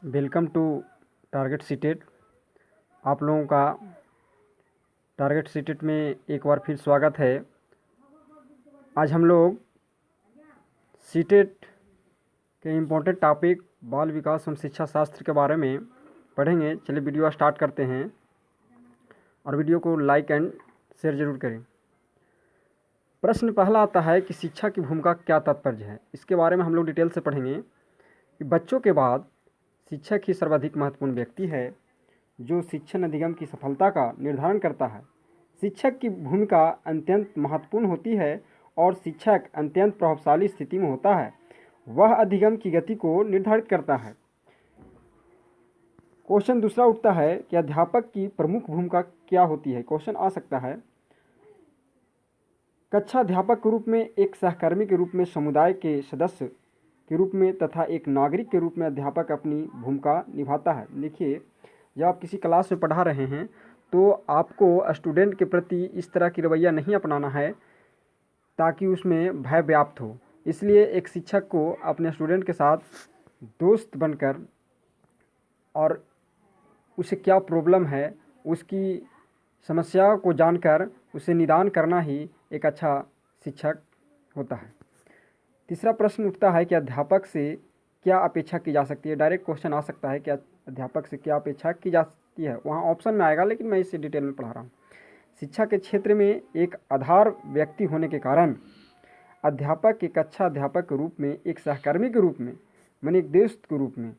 Welcome to target CTET. आप लोगों का टारगेट सीटेट में एक बार फिर स्वागत है। आज हम लोग सीटेट के इम्पोर्टेंट टॉपिक बाल विकास एवं शिक्षा शास्त्र के बारे में पढ़ेंगे। चलिए वीडियो स्टार्ट करते हैं और वीडियो को लाइक एंड शेयर ज़रूर करें। प्रश्न पहला आता है कि शिक्षा की भूमिका क्या तात्पर्य है। इसके बारे में हम लोग डिटेल से पढ़ेंगे कि बच्चों के बाद शिक्षक ही सर्वाधिक महत्वपूर्ण व्यक्ति है जो शिक्षण अधिगम की सफलता का निर्धारण करता है। शिक्षक की भूमिका अत्यंत महत्वपूर्ण होती है और शिक्षक अत्यंत प्रभावशाली स्थिति में होता है। वह अधिगम की गति को निर्धारित करता है। क्वेश्चन दूसरा उठता है कि अध्यापक की प्रमुख भूमिका क्या होती है। क्वेश्चन आ सकता है, कक्षा अध्यापक के रूप में, एक सहकर्मी के रूप में, समुदाय के सदस्य के रूप में तथा एक नागरिक के रूप में अध्यापक अपनी भूमिका निभाता है। देखिए, जब आप किसी क्लास में पढ़ा रहे हैं तो आपको स्टूडेंट के प्रति इस तरह की रवैया नहीं अपनाना है ताकि उसमें भय व्याप्त हो। इसलिए एक शिक्षक को अपने स्टूडेंट के साथ दोस्त बनकर और उसे क्या प्रॉब्लम है उसकी समस्या को जानकर उसे निदान करना ही एक अच्छा शिक्षक होता है। तीसरा प्रश्न उठता है कि अध्यापक से क्या अपेक्षा की जा सकती है। डायरेक्ट क्वेश्चन आ सकता है कि अध्यापक से क्या अपेक्षा की जाती है, वहाँ ऑप्शन में आएगा, लेकिन मैं इसे डिटेल में पढ़ा रहा हूँ। शिक्षा के क्षेत्र में एक आधार व्यक्ति होने के कारण अध्यापक के कक्षा अध्यापक के रूप में, एक सहकर्मी के रूप में, माने एक दोस्त के रूप में,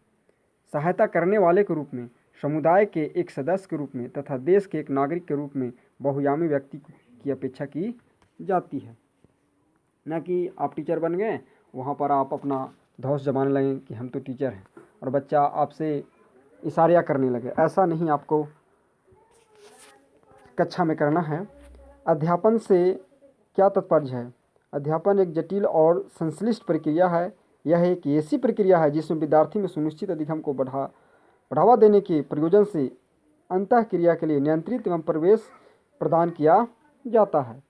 सहायता करने वाले के रूप में, समुदाय के एक सदस्य के रूप में तथा देश के एक नागरिक के रूप में बहुआयामी व्यक्ति की अपेक्षा की जाती है। न कि आप टीचर बन गए, वहाँ पर आप अपना धौंस जमाने लगें कि हम तो टीचर हैं और बच्चा आपसे इशारियाँ करने लगे। ऐसा नहीं आपको कक्षा में करना है। अध्यापन से क्या तात्पर्य है। अध्यापन एक जटिल और संश्लिष्ट प्रक्रिया है। यह एक ऐसी प्रक्रिया है जिसमें विद्यार्थी में सुनिश्चित अधिगम को बढ़ावा देने के प्रयोजन से अंतःक्रिया के लिए नियंत्रित एवं प्रवेश प्रदान किया जाता है।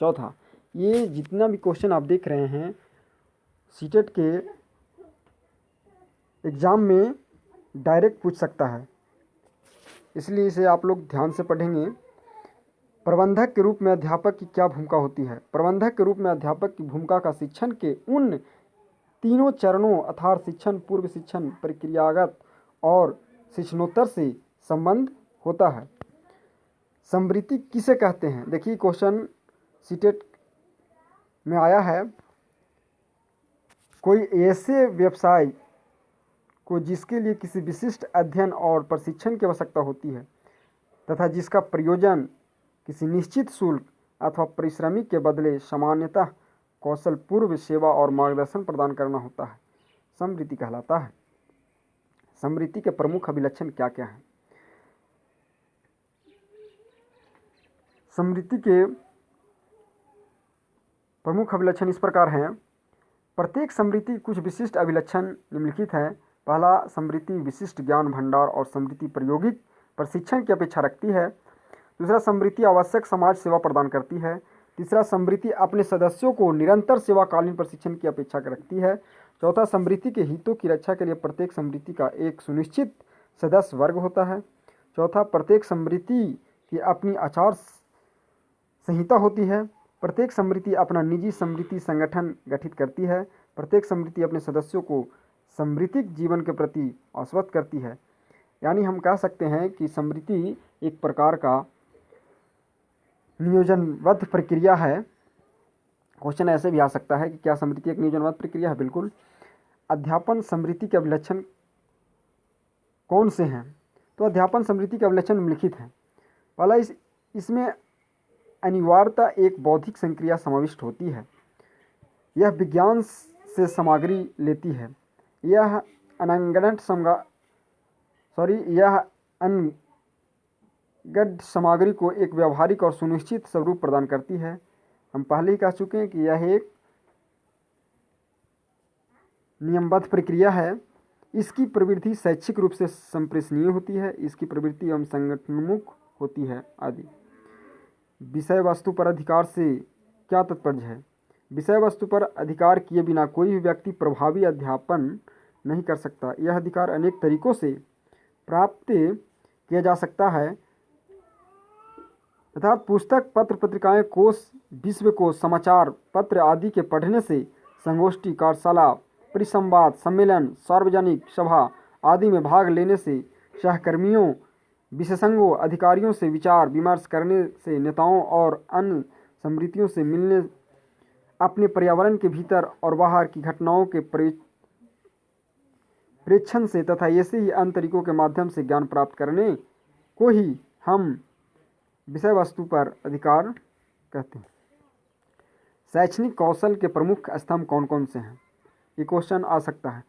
चौथा, ये जितना भी क्वेश्चन आप देख रहे हैं सीटेट के एग्ज़ाम में डायरेक्ट पूछ सकता है, इसलिए इसे आप लोग ध्यान से पढ़ेंगे। प्रबंधक के रूप में अध्यापक की क्या भूमिका होती है। प्रबंधक के रूप में अध्यापक की भूमिका का शिक्षण के उन तीनों चरणों अर्थात शिक्षण, पूर्व शिक्षण, प्रक्रियागत और शिक्षणोत्तर से संबंध होता है। समृद्धि किसे कहते हैं। देखिए, क्वेश्चन सीटेट में आया है, कोई ऐसे व्यवसाय को जिसके लिए किसी विशिष्ट अध्ययन और प्रशिक्षण की आवश्यकता होती है तथा जिसका प्रयोजन किसी निश्चित शुल्क अथवा परिश्रमिक के बदले सामान्यतः कौशल पूर्व सेवा और मार्गदर्शन प्रदान करना होता है, समृद्धि कहलाता है। समृद्धि के प्रमुख अभिलक्षण क्या क्या हैं। समृद्धि के प्रमुख अभिलक्षण इस प्रकार हैं। प्रत्येक समृद्धि कुछ विशिष्ट अभिलक्षण निम्नलिखित हैं। पहला, समृद्धि विशिष्ट ज्ञान भंडार और समृद्धि प्रायोगिक प्रशिक्षण की अपेक्षा रखती है। दूसरा, समृद्धि आवश्यक समाज सेवा प्रदान करती है। तीसरा, समृद्धि अपने सदस्यों को निरंतर सेवाकालीन प्रशिक्षण की अपेक्षा रखती है। चौथा, समृद्धि के हितों की रक्षा के लिए प्रत्येक समृद्धि का एक सुनिश्चित सदस्य वर्ग होता है। चौथा, प्रत्येक समृद्धि की अपनी आचार संहिता होती है। प्रत्येक समृद्धि अपना निजी समृद्धि संगठन गठित करती है। प्रत्येक समृद्धि अपने सदस्यों को समृद्धिक जीवन के प्रति आश्वस्त करती है। यानी हम कह सकते हैं कि समृद्धि एक प्रकार का नियोजनबद्ध प्रक्रिया है। क्वेश्चन ऐसे भी आ सकता है कि क्या समृद्धि एक नियोजनबद्ध प्रक्रिया है। बिल्कुल। अध्यापन समृद्धि के अभिलक्षण कौन से हैं। तो अध्यापन समृद्धि के अभिलक्षण निम्नलिखित हैं। पहला, इसमें अनिवार्यता एक बौद्धिक संक्रिया समाविष्ट होती है। यह विज्ञान से सामग्री लेती है। यह अनगढ़ सामग्री को एक व्यवहारिक और सुनिश्चित स्वरूप प्रदान करती है। हम पहले ही कह चुके हैं कि यह एक नियमबद्ध प्रक्रिया है। इसकी प्रवृत्ति शैक्षिक रूप से संप्रेषणीय होती है। इसकी प्रवृत्ति एवं संगठनोन्मुख होती है आदि। विषय वस्तु पर अधिकार से क्या तात्पर्य है। विषय वस्तु पर अधिकार किए बिना कोई भी व्यक्ति प्रभावी अध्यापन नहीं कर सकता। यह अधिकार अनेक तरीकों से प्राप्त किया जा सकता है, अर्थात पुस्तक, पत्र, पत्रिकाएं, कोश, विश्वकोश, समाचार पत्र आदि के पढ़ने से, संगोष्ठी, कार्यशाला, परिसंवाद, सम्मेलन, सार्वजनिक सभा आदि में भाग लेने से, सहकर्मियों, विशेषज्ञों, अधिकारियों से विचार विमर्श करने से, नेताओं और अन्य समृद्धियों से मिलने, अपने पर्यावरण के भीतर और बाहर की घटनाओं के प्रेक्षण से तथा ऐसे ही अन्य तरीकों के माध्यम से ज्ञान प्राप्त करने को ही हम विषय वस्तु पर अधिकार कहते हैं। शैक्षणिक कौशल के प्रमुख स्तंभ कौन कौन से हैं? ये क्वेश्चन आ सकता है।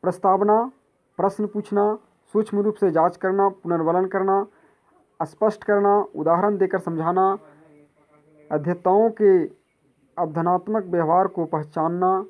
प्रस्तावना, प्रश्न पूछना, सूक्ष्म रूप से जांच करना, पुनर्वलन करना, स्पष्ट करना, उदाहरण देकर समझाना, अध्येताओं के अवधारणात्मक व्यवहार को पहचानना,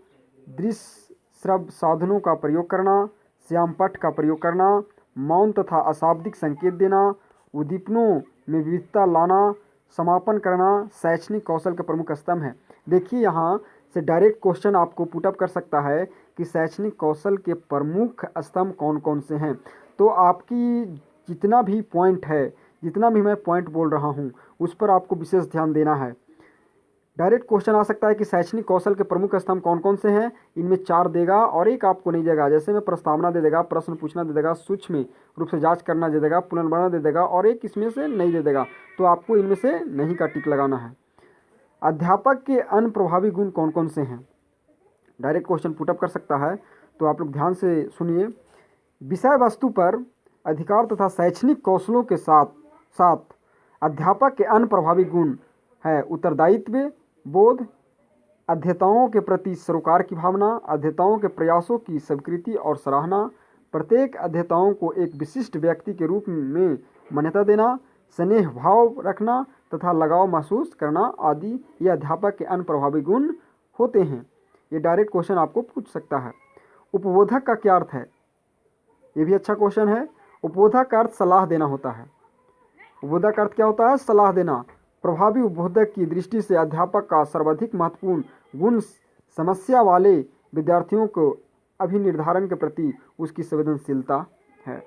दृश्य श्रव्य साधनों का प्रयोग करना, श्यामपट्ट का प्रयोग करना, मौन तथा अशाब्दिक संकेत देना, उद्दीपनों में विविधता लाना, समापन करना शैक्षणिक कौशल के प्रमुख स्तंभ है। देखिए यहाँ से डायरेक्ट क्वेश्चन आपको पुटअप कर सकता है कि शैक्षणिक कौशल के प्रमुख स्तंभ कौन कौन से हैं। तो आपकी जितना भी पॉइंट है, जितना भी मैं पॉइंट बोल रहा हूँ, उस पर आपको विशेष ध्यान देना है। डायरेक्ट क्वेश्चन आ सकता है कि शैक्षणिक कौशल के प्रमुख स्तंभ कौन कौन से हैं। इनमें 4 देगा और एक आपको नहीं देगा। जैसे में प्रस्तावना दे देगा, प्रश्न पूछना दे देगा, सूक्ष्म रूप से जांच करना दे देगा, पुनर्वर्ण दे देगा और एक इसमें से नहीं दे देगा। तो आपको इनमें से नहीं का टिक लगाना है। अध्यापक के अन्य प्रभावी गुण कौन कौन से हैं? डायरेक्ट क्वेश्चन पुटअप कर सकता है, तो आप लोग ध्यान से सुनिए। विषय वस्तु पर अधिकार तथा शैक्षणिक कौशलों के साथ साथ अध्यापक के अन्य प्रभावी गुण है उत्तरदायित्व बोध, अध्येताओं के प्रति सरोकार की भावना, अध्येताओं के प्रयासों की स्वीकृति और सराहना, प्रत्येक अध्येताओं को एक विशिष्ट व्यक्ति के रूप में मान्यता देना, स्नेह भाव रखना तथा लगाव महसूस करना आदि ये अध्यापक के अन्य प्रभावी गुण होते हैं। ये डायरेक्ट क्वेश्चन आपको पूछ सकता है। उपबोधक का क्या अर्थ है? ये भी अच्छा क्वेश्चन है। उपबोधक का अर्थ सलाह देना होता है। उपबोधक का अर्थ क्या होता है? सलाह देना। प्रभावी उपबोधक की दृष्टि से अध्यापक का सर्वाधिक महत्वपूर्ण गुण समस्या वाले विद्यार्थियों को अभिनिर्धारण के प्रति उसकी संवेदनशीलता है।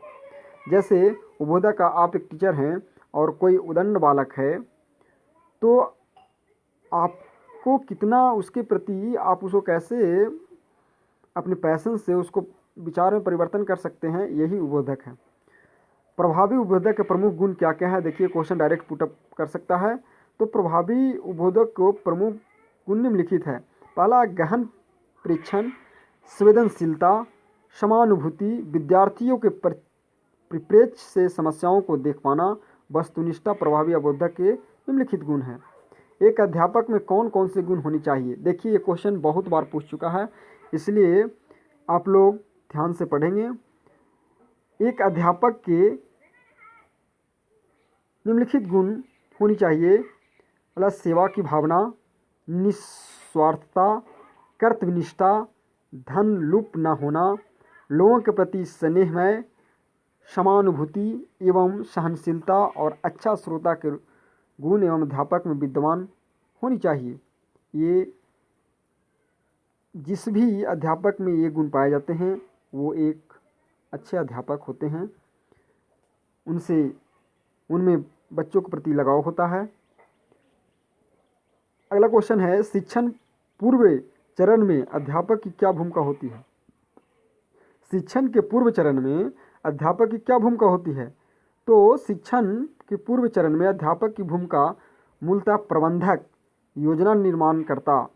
जैसे उपबोधक का, आप एक टीचर हैं और कोई उदंड बालक है, तो आपको कितना उसके प्रति, आप उसको कैसे अपने पैशन से उसको विचार में परिवर्तन कर सकते हैं, यही उपबोधक है। प्रभावी उपबोधक के प्रमुख गुण क्या क्या है? देखिए क्वेश्चन डायरेक्ट पुटअप कर सकता है। तो प्रभावी उपबोधक को प्रमुख गुण निम्नलिखित है। पहला, गहन परीक्षण, संवेदनशीलता, समानुभूति, विद्यार्थियों के परिप्रेक्ष्य से समस्याओं को देख पाना, वस्तुनिष्ठता प्रभावी उपबोधक के निम्नलिखित गुण हैं। एक अध्यापक में कौन कौन से गुण होने चाहिए? देखिए ये क्वेश्चन बहुत बार पूछ चुका है, इसलिए आप लोग ध्यान से पढ़ेंगे। एक अध्यापक के निम्नलिखित गुण होनी चाहिए। प्लस सेवा की भावना, निस्वार्थता, कर्तव्यनिष्ठा, धन लुप्त न होना, लोगों के प्रति स्नेहमय, समानुभूति एवं सहनशीलता और अच्छा श्रोता के गुण एवं अध्यापक में विद्यमान होनी चाहिए। ये जिस भी अध्यापक में ये गुण पाए जाते हैं वो एक अच्छे अध्यापक होते हैं। उनमें बच्चों के प्रति लगाव होता है। अगला क्वेश्चन है, शिक्षण पूर्व चरण में अध्यापक की क्या भूमिका होती है? शिक्षण के पूर्व चरण में अध्यापक की क्या भूमिका होती है? तो शिक्षण के पूर्व चरण में अध्यापक की भूमिका मूलतः प्रबंधक, योजना निर्माणकर्ता,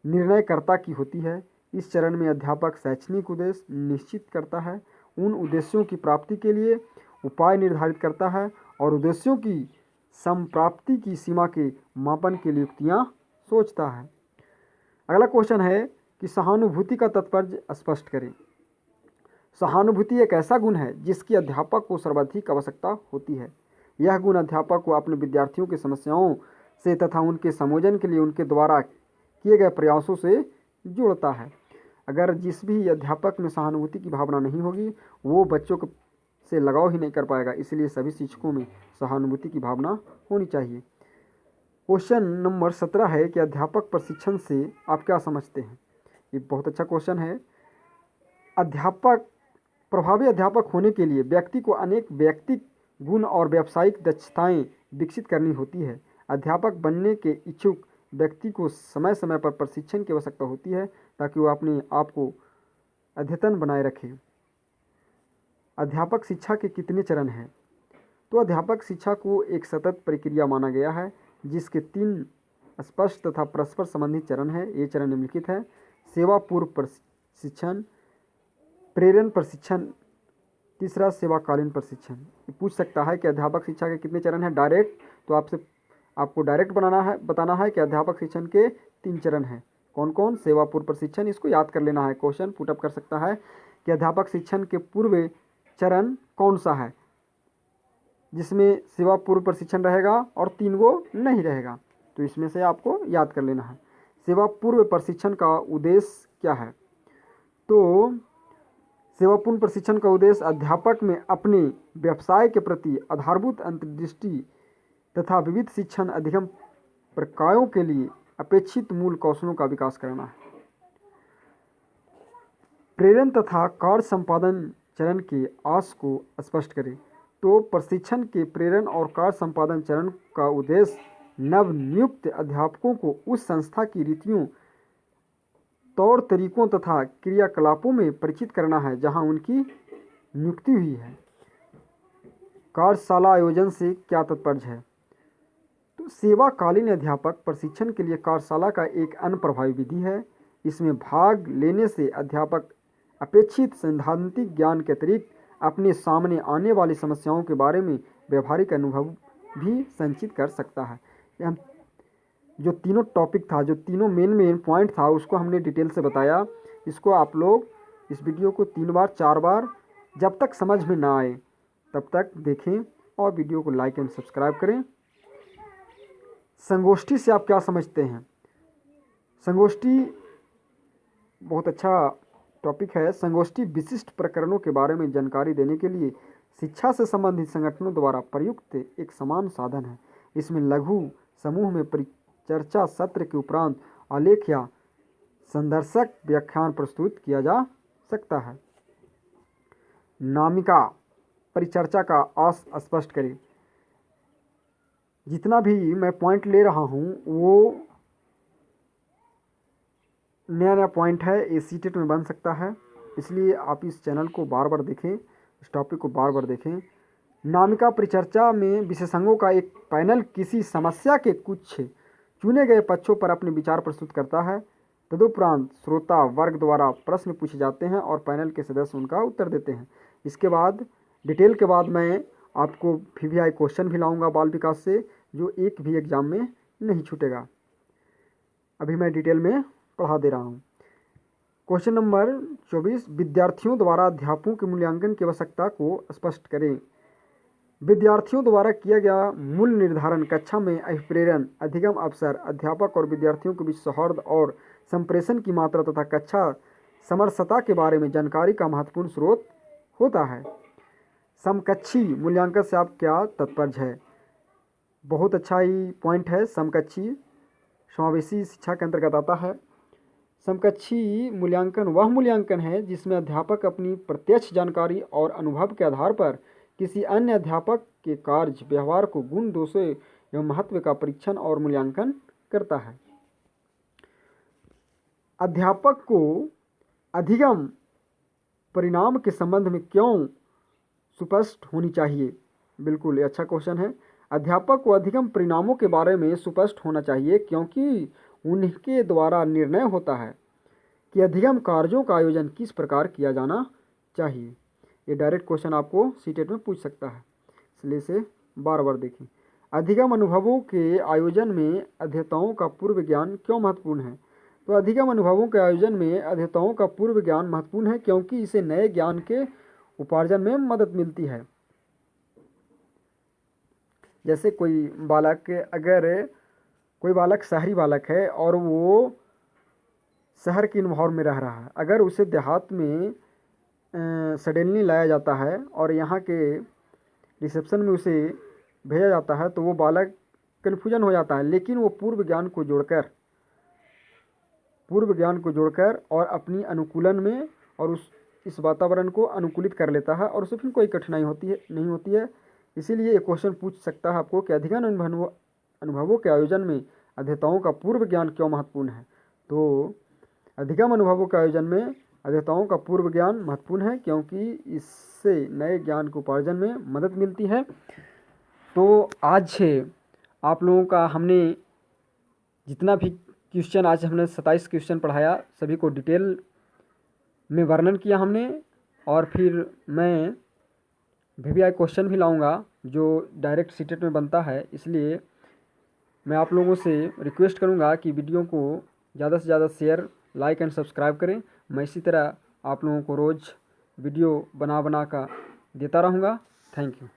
निर्णयकर्ता की होती है। इस चरण में अध्यापक शैक्षणिक उद्देश्य निश्चित करता है, उन उद्देश्यों की प्राप्ति के लिए उपाय निर्धारित करता है और उद्देश्यों की संप्राप्ति की सीमा के मापन के लिए युक्तियाँ सोचता है। अगला क्वेश्चन है कि सहानुभूति का तात्पर्य स्पष्ट करें। सहानुभूति एक ऐसा गुण है जिसकी अध्यापक को सर्वाधिक आवश्यकता होती है। यह गुण अध्यापक को अपने विद्यार्थियों की समस्याओं से तथा उनके संयोजन के लिए उनके द्वारा किए गए प्रयासों से जोड़ता है। अगर जिस भी अध्यापक में सहानुभूति की भावना नहीं होगी, वो बच्चों से लगाव ही नहीं कर पाएगा। इसलिए सभी शिक्षकों में सहानुभूति की भावना होनी चाहिए। क्वेश्चन नंबर 17 है कि अध्यापक प्रशिक्षण से आप क्या समझते हैं? ये बहुत अच्छा क्वेश्चन है। प्रभावी अध्यापक होने के लिए व्यक्ति को अनेक व्यक्तिक गुण और व्यावसायिक दक्षताएं विकसित करनी होती है। अध्यापक बनने के इच्छुक व्यक्ति को समय समय पर प्रशिक्षण की आवश्यकता होती है ताकि वह अपने आप को अद्यतन बनाए रखे। अध्यापक शिक्षा के कितने चरण हैं? तो अध्यापक शिक्षा को एक सतत प्रक्रिया माना गया है जिसके 3 स्पष्ट तथा परस्पर संबंधित चरण हैं। ये चरण निम्नलिखित है: सेवा पूर्व प्रशिक्षण, प्रेरण प्रशिक्षण, तीसरा सेवाकालीन प्रशिक्षण। ये पूछ सकता है कि अध्यापक शिक्षा के कितने चरण हैं डायरेक्ट, तो आपको डायरेक्ट बताना है कि अध्यापक शिक्षण के 3 चरण हैं। कौन कौन? सेवा पूर्व प्रशिक्षण, इसको याद कर लेना है, क्वेश्चन पुटअप कर सकता है कि अध्यापक शिक्षण के पूर्व चरण कौन सा है जिसमें सेवा पूर्व प्रशिक्षण रहेगा और 3 गो नहीं रहेगा, तो इसमें से आपको याद कर लेना है। सेवा पूर्व प्रशिक्षण का उद्देश्य क्या है? तो सेवा पूर्व प्रशिक्षण का उद्देश्य अध्यापक में अपने व्यवसाय के प्रति आधारभूत अंतर्दृष्टि तथा विविध शिक्षण अधिगम प्रक्रियाओं के लिए अपेक्षित मूल कौशलों का विकास करना है। प्रेरण तथा कार्य संपादन चरण के आस को स्पष्ट करें। तो प्रशिक्षण के प्रेरण और कार्य संपादन चरण का उद्देश्य नवनियुक्त अध्यापकों को उस संस्था की रीतियों, तौर तरीकों तथा क्रियाकलापों में परिचित करना है जहां उनकी नियुक्ति हुई है। कार्यशाला आयोजन से क्या तात्पर्य है? तो सेवाकालीन अध्यापक प्रशिक्षण के लिए कार्यशाला का एक अन्य प्रभावी विधि है। इसमें भाग लेने से अध्यापक अपेक्षित सैद्धांतिक ज्ञान के अतिरिक्त अपने सामने आने वाली समस्याओं के बारे में व्यवहारिक अनुभव भी संचित कर सकता है। हम जो तीनों टॉपिक था, जो तीनों मेन पॉइंट था, उसको हमने डिटेल से बताया। इसको आप लोग इस वीडियो को 3 बार 4 बार जब तक समझ में ना आए तब तक देखें और वीडियो को लाइक एंड सब्सक्राइब करें। संगोष्ठी से आप क्या समझते हैं? संगोष्ठी बहुत अच्छा टॉपिक है। संगोष्ठी विशिष्ट प्रकरणों के बारे में जानकारी देने के लिए शिक्षा से संबंधित संगठनों द्वारा प्रयुक्त एक समान साधन है। इसमें लघु समूह में परिचर्चा सत्र के उपरांत आलेख या संदर्शक व्याख्यान प्रस्तुत किया जा सकता है। नामिका परिचर्चा का आस स्पष्ट करें। जितना भी मैं पॉइंट ले रहा हूँ वो नया पॉइंट है, ये सीटेट में बन सकता है, इसलिए आप इस चैनल को बार बार देखें, इस टॉपिक को बार बार देखें। नामिका परिचर्चा में विशेषज्ञों का एक पैनल किसी समस्या के कुछ चुने गए पक्षों पर अपने विचार प्रस्तुत करता है। तदुपरांत श्रोता वर्ग द्वारा प्रश्न पूछे जाते हैं और पैनल के सदस्य उनका उत्तर देते हैं। इसके बाद डिटेल के बाद मैं आपको VVI क्वेश्चन भी लाऊंगा बाल विकास से, जो एक भी एग्जाम में नहीं छूटेगा। अभी मैं डिटेल में पढ़ा दे रहा हूँ। क्वेश्चन नंबर 24, विद्यार्थियों द्वारा अध्यापकों के मूल्यांकन की आवश्यकता को स्पष्ट करें। विद्यार्थियों द्वारा किया गया मूल्य निर्धारण कक्षा में अभिप्रेरण, अधिगम अवसर, अध्यापक और विद्यार्थियों के बीच सौहार्द और संप्रेषण की मात्रा तथा कक्षा समरसता के बारे में जानकारी का महत्वपूर्ण स्रोत होता है। समकक्षी मूल्यांकन से आप क्या तात्पर्य है? बहुत अच्छा ही पॉइंट है। समकक्षी समावेशी शिक्षा के अंतर्गत आता है। समकक्षी मूल्यांकन वह मूल्यांकन है जिसमें अध्यापक अपनी प्रत्यक्ष जानकारी और अनुभव के आधार पर किसी अन्य अध्यापक के कार्य व्यवहार को गुण, दोषों एवं महत्व का परीक्षण और मूल्यांकन करता है। अध्यापक को अधिगम परिणाम के संबंध में क्यों सुस्पष्ट होनी चाहिए? बिल्कुल, ये अच्छा क्वेश्चन है। अध्यापक को अधिगम परिणामों के बारे में सुस्पष्ट होना चाहिए क्योंकि उनके द्वारा निर्णय होता है कि अधिगम कार्यों का आयोजन किस प्रकार किया जाना चाहिए। ये डायरेक्ट क्वेश्चन आपको सीटेट में पूछ सकता है, इसलिए इसे बार बार देखें। अधिगम अनुभवों के आयोजन में अध्येताओं का पूर्व ज्ञान क्यों महत्वपूर्ण है? तो अधिगम अनुभवों के आयोजन में अध्येताओं का पूर्व ज्ञान महत्वपूर्ण है क्योंकि इसे नए ज्ञान के उपार्जन में मदद मिलती है। जैसे कोई बालक, अगर कोई बालक शहरी बालक है और वो शहर के इन्वायरमेंट में रह रहा है, अगर उसे देहात में सडनली लाया जाता है और यहाँ के रिसेप्शन में उसे भेजा जाता है तो वो बालक कन्फ्यूजन हो जाता है। लेकिन वो पूर्व ज्ञान को जोड़कर और अपनी अनुकूलन में और इस वातावरण को अनुकूलित कर लेता है और उसे फिर कोई कठिनाई नहीं होती है। इसीलिए ये क्वेश्चन पूछ सकता है आपको कि अधिगम अनुभवों के आयोजन में अध्येताओं का पूर्व ज्ञान क्यों महत्वपूर्ण है। तो अधिगम अनुभवों के आयोजन में अध्येताओं का पूर्व ज्ञान महत्वपूर्ण है, क्योंकि इससे नए ज्ञान के उपार्जन में मदद मिलती है। तो आज आप लोगों का हमने जितना भी क्वेश्चन, आज हमने 27 क्वेश्चन पढ़ाया, सभी को डिटेल में वर्णन किया हमने। और फिर मैं VVI क्वेश्चन भी लाऊंगा जो डायरेक्ट सीटेट में बनता है। इसलिए मैं आप लोगों से रिक्वेस्ट करूंगा कि वीडियो को ज़्यादा से ज़्यादा शेयर, लाइक एंड सब्सक्राइब करें। मैं इसी तरह आप लोगों को रोज़ वीडियो बना कर देता रहूँगा। Thank you.